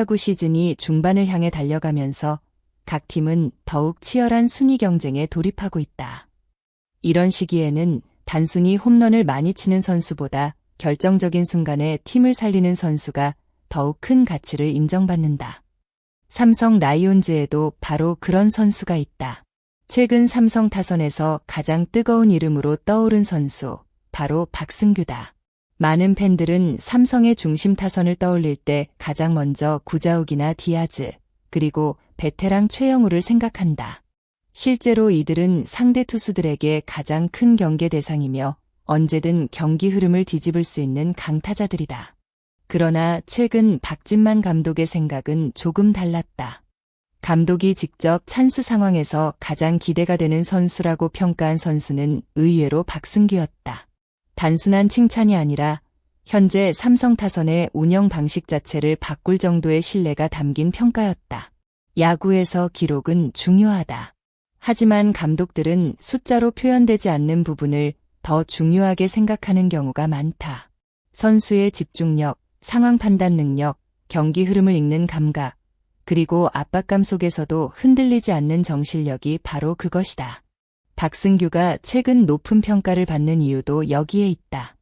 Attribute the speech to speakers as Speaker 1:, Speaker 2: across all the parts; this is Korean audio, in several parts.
Speaker 1: 프로야구 시즌이 중반을 향해 달려가면서 각 팀은 더욱 치열한 순위 경쟁에 돌입하고 있다. 이런 시기에는 단순히 홈런을 많이 치는 선수보다 결정적인 순간에 팀을 살리는 선수가 더욱 큰 가치를 인정받는다. 삼성 라이온즈에도 바로 그런 선수가 있다. 최근 삼성 타선에서 가장 뜨거운 이름으로 떠오른 선수, 바로 박승규다. 많은 팬들은 삼성의 중심 타선을 떠올릴 때 가장 먼저 구자욱이나 디아즈, 그리고 베테랑 최영우를 생각한다. 실제로 이들은 상대 투수들에게 가장 큰 경계 대상이며 언제든 경기 흐름을 뒤집을 수 있는 강타자들이다. 그러나 최근 박진만 감독의 생각은 조금 달랐다. 감독이 직접 찬스 상황에서 가장 기대가 되는 선수라고 평가한 선수는 의외로 박승규였다. 단순한 칭찬이 아니라 현재 삼성 타선의 운영 방식 자체를 바꿀 정도의 신뢰가 담긴 평가였다. 야구에서 기록은 중요하다. 하지만 감독들은 숫자로 표현되지 않는 부분을 더 중요하게 생각하는 경우가 많다. 선수의 집중력, 상황 판단 능력, 경기 흐름을 읽는 감각, 그리고 압박감 속에서도 흔들리지 않는 정신력이 바로 그것이다. 박승규가 최근 높은 평가를 받는 이유도 여기에 있다.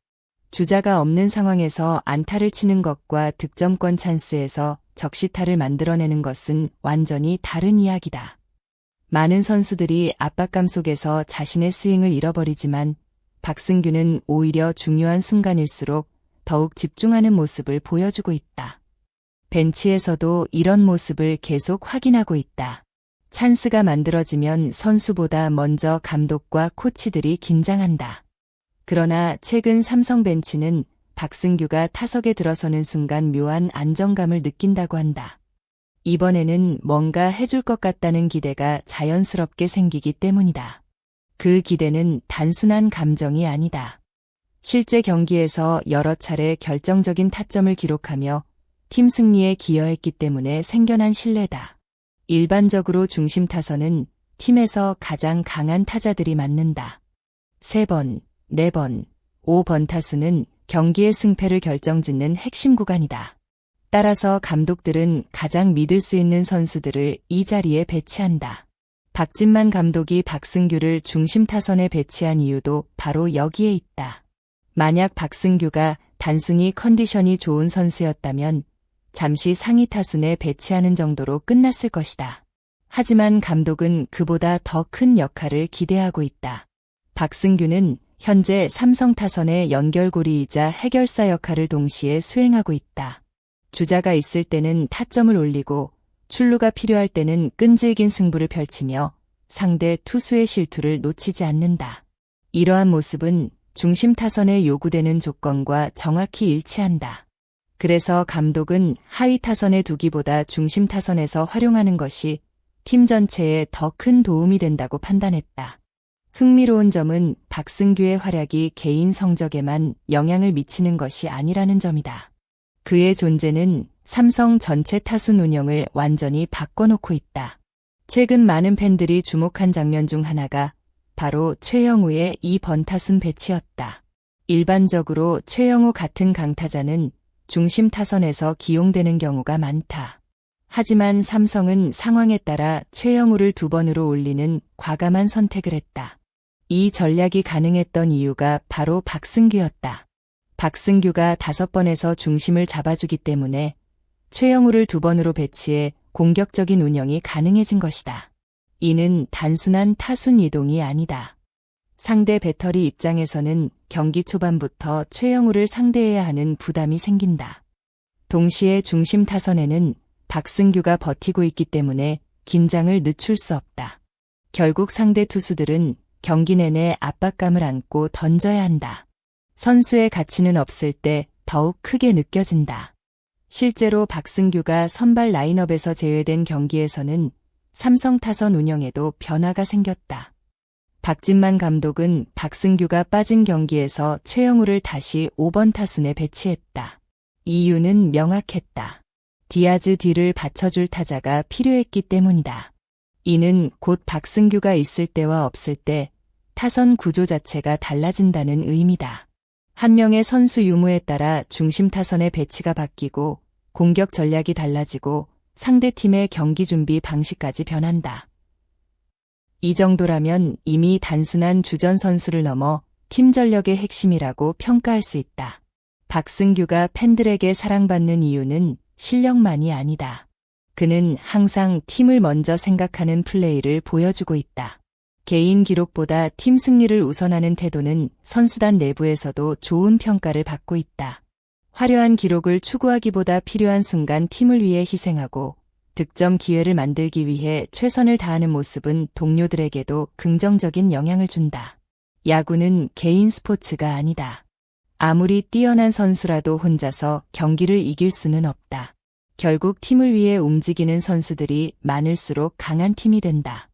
Speaker 1: 주자가 없는 상황에서 안타를 치는 것과 득점권 찬스에서 적시타를 만들어내는 것은 완전히 다른 이야기다. 많은 선수들이 압박감 속에서 자신의 스윙을 잃어버리지만 박승규는 오히려 중요한 순간일수록 더욱 집중하는 모습을 보여주고 있다. 벤치에서도 이런 모습을 계속 확인하고 있다. 찬스가 만들어지면 선수보다 먼저 감독과 코치들이 긴장한다. 그러나 최근 삼성 벤치는 박승규가 타석에 들어서는 순간 묘한 안정감을 느낀다고 한다. 이번에는 뭔가 해줄 것 같다는 기대가 자연스럽게 생기기 때문이다. 그 기대는 단순한 감정이 아니다. 실제 경기에서 여러 차례 결정적인 타점을 기록하며 팀 승리에 기여했기 때문에 생겨난 신뢰다. 일반적으로 중심 타선은 팀에서 가장 강한 타자들이 맞는다. 3번, 4번, 5번 타수는 경기의 승패를 결정짓는 핵심 구간이다. 따라서 감독들은 가장 믿을 수 있는 선수들을 이 자리에 배치한다. 박진만 감독이 박승규를 중심 타선에 배치한 이유도 바로 여기에 있다. 만약 박승규가 단순히 컨디션이 좋은 선수였다면 잠시 상위 타순에 배치하는 정도로 끝났을 것이다. 하지만 감독은 그보다 더 큰 역할을 기대하고 있다. 박승규는 현재 삼성 타선의 연결고리이자 해결사 역할을 동시에 수행하고 있다. 주자가 있을 때는 타점을 올리고 출루가 필요할 때는 끈질긴 승부를 펼치며 상대 투수의 실투를 놓치지 않는다. 이러한 모습은 중심 타선에 요구되는 조건과 정확히 일치한다. 그래서 감독은 하위 타선에 두기보다 중심 타선에서 활용하는 것이 팀 전체에 더 큰 도움이 된다고 판단했다. 흥미로운 점은 박승규의 활약이 개인 성적에만 영향을 미치는 것이 아니라는 점이다. 그의 존재는 삼성 전체 타순 운영을 완전히 바꿔놓고 있다. 최근 많은 팬들이 주목한 장면 중 하나가 바로 최영우의 2번 타순 배치였다. 일반적으로 최영우 같은 강타자는 중심 타선에서 기용되는 경우가 많다. 하지만 삼성은 상황에 따라 최영우를 2번으로 올리는 과감한 선택을 했다. 이 전략이 가능했던 이유가 바로 박승규였다. 박승규가 5번에서 중심을 잡아주기 때문에 최영우를 2번으로 배치해 공격적인 운영이 가능해진 것이다. 이는 단순한 타순 이동이 아니다. 상대 배터리 입장에서는 경기 초반부터 최영우를 상대해야 하는 부담이 생긴다. 동시에 중심 타선에는 박승규가 버티고 있기 때문에 긴장을 늦출 수 없다. 결국 상대 투수들은 경기 내내 압박감을 안고 던져야 한다. 선수의 가치는 없을 때 더욱 크게 느껴진다. 실제로 박승규가 선발 라인업에서 제외된 경기에서는 삼성 타선 운영에도 변화가 생겼다. 박진만 감독은 박승규가 빠진 경기에서 최영우를 다시 5번 타순에 배치했다. 이유는 명확했다. 디아즈 뒤를 받쳐줄 타자가 필요했기 때문이다. 이는 곧 박승규가 있을 때와 없을 때 타선 구조 자체가 달라진다는 의미다. 한 명의 선수 유무에 따라 중심 타선의 배치가 바뀌고 공격 전략이 달라지고 상대팀의 경기 준비 방식까지 변한다. 이 정도라면 이미 단순한 주전 선수를 넘어 팀 전력의 핵심이라고 평가할 수 있다. 박승규가 팬들에게 사랑받는 이유는 실력만이 아니다. 그는 항상 팀을 먼저 생각하는 플레이를 보여주고 있다. 개인 기록보다 팀 승리를 우선하는 태도는 선수단 내부에서도 좋은 평가를 받고 있다. 화려한 기록을 추구하기보다 필요한 순간 팀을 위해 희생하고 득점 기회를 만들기 위해 최선을 다하는 모습은 동료들에게도 긍정적인 영향을 준다. 야구는 개인 스포츠가 아니다. 아무리 뛰어난 선수라도 혼자서 경기를 이길 수는 없다. 결국 팀을 위해 움직이는 선수들이 많을수록 강한 팀이 된다.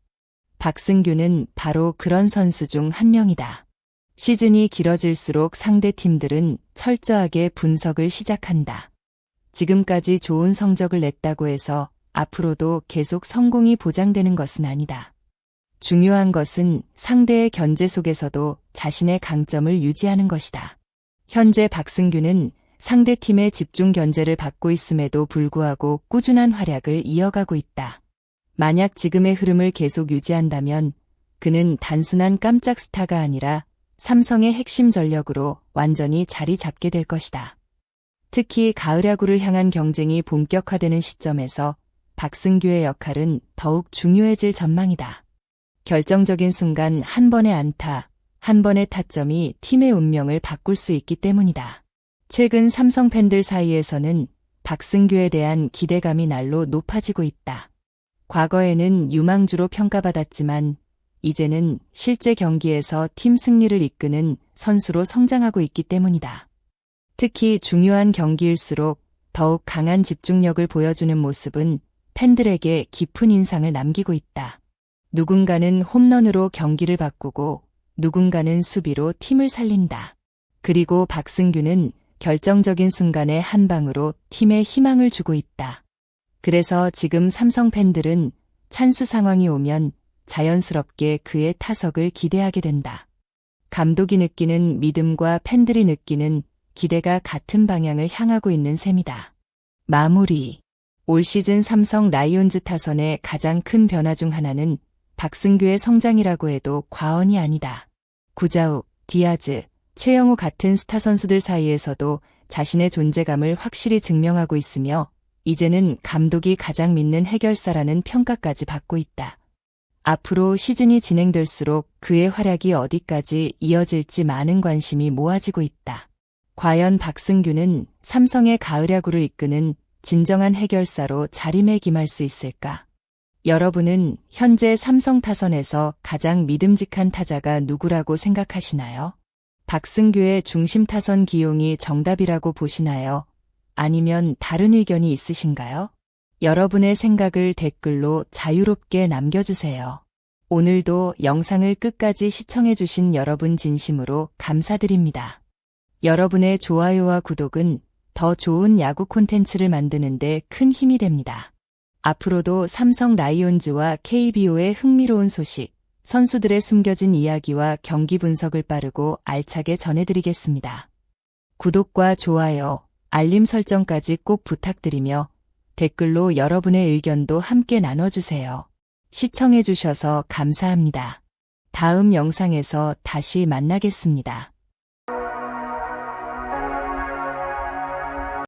Speaker 1: 박승규는 바로 그런 선수 중 한 명이다. 시즌이 길어질수록 상대 팀들은 철저하게 분석을 시작한다. 지금까지 좋은 성적을 냈다고 해서 앞으로도 계속 성공이 보장되는 것은 아니다. 중요한 것은 상대의 견제 속에서도 자신의 강점을 유지하는 것이다. 현재 박승규는 상대팀의 집중 견제를 받고 있음에도 불구하고 꾸준한 활약을 이어가고 있다. 만약 지금의 흐름을 계속 유지한다면 그는 단순한 깜짝 스타가 아니라 삼성의 핵심 전력으로 완전히 자리 잡게 될 것이다. 특히 가을 야구를 향한 경쟁이 본격화되는 시점에서 박승규의 역할은 더욱 중요해질 전망이다. 결정적인 순간 한 번의 안타, 한 번의 타점이 팀의 운명을 바꿀 수 있기 때문이다. 최근 삼성 팬들 사이에서는 박승규에 대한 기대감이 날로 높아지고 있다. 과거에는 유망주로 평가받았지만 이제는 실제 경기에서 팀 승리를 이끄는 선수로 성장하고 있기 때문이다. 특히 중요한 경기일수록 더욱 강한 집중력을 보여주는 모습은 팬들에게 깊은 인상을 남기고 있다. 누군가는 홈런으로 경기를 바꾸고 누군가는 수비로 팀을 살린다. 그리고 박승규는 결정적인 순간의 한 방으로 팀에 희망을 주고 있다. 그래서 지금 삼성 팬들은 찬스 상황이 오면 자연스럽게 그의 타석을 기대하게 된다. 감독이 느끼는 믿음과 팬들이 느끼는 기대가 같은 방향을 향하고 있는 셈이다. 마무리. 올 시즌 삼성 라이온즈 타선의 가장 큰 변화 중 하나는 박승규의 성장이라고 해도 과언이 아니다. 구자욱, 디아즈, 최영우 같은 스타 선수들 사이에서도 자신의 존재감을 확실히 증명하고 있으며 이제는 감독이 가장 믿는 해결사라는 평가까지 받고 있다. 앞으로 시즌이 진행될수록 그의 활약이 어디까지 이어질지 많은 관심이 모아지고 있다. 과연 박승규는 삼성의 가을 야구를 이끄는 진정한 해결사로 자리매김할 수 있을까? 여러분은 현재 삼성 타선에서 가장 믿음직한 타자가 누구라고 생각하시나요? 박승규의 중심 타선 기용이 정답이라고 보시나요? 아니면 다른 의견이 있으신가요? 여러분의 생각을 댓글로 자유롭게 남겨주세요. 오늘도 영상을 끝까지 시청해주신 여러분 진심으로 감사드립니다. 여러분의 좋아요와 구독은 더 좋은 야구 콘텐츠를 만드는 데 큰 힘이 됩니다. 앞으로도 삼성 라이온즈와 KBO의 흥미로운 소식, 선수들의 숨겨진 이야기와 경기 분석을 빠르고 알차게 전해드리겠습니다. 구독과 좋아요, 알림 설정까지 꼭 부탁드리며 댓글로 여러분의 의견도 함께 나눠주세요. 시청해주셔서 감사합니다. 다음 영상에서 다시 만나겠습니다.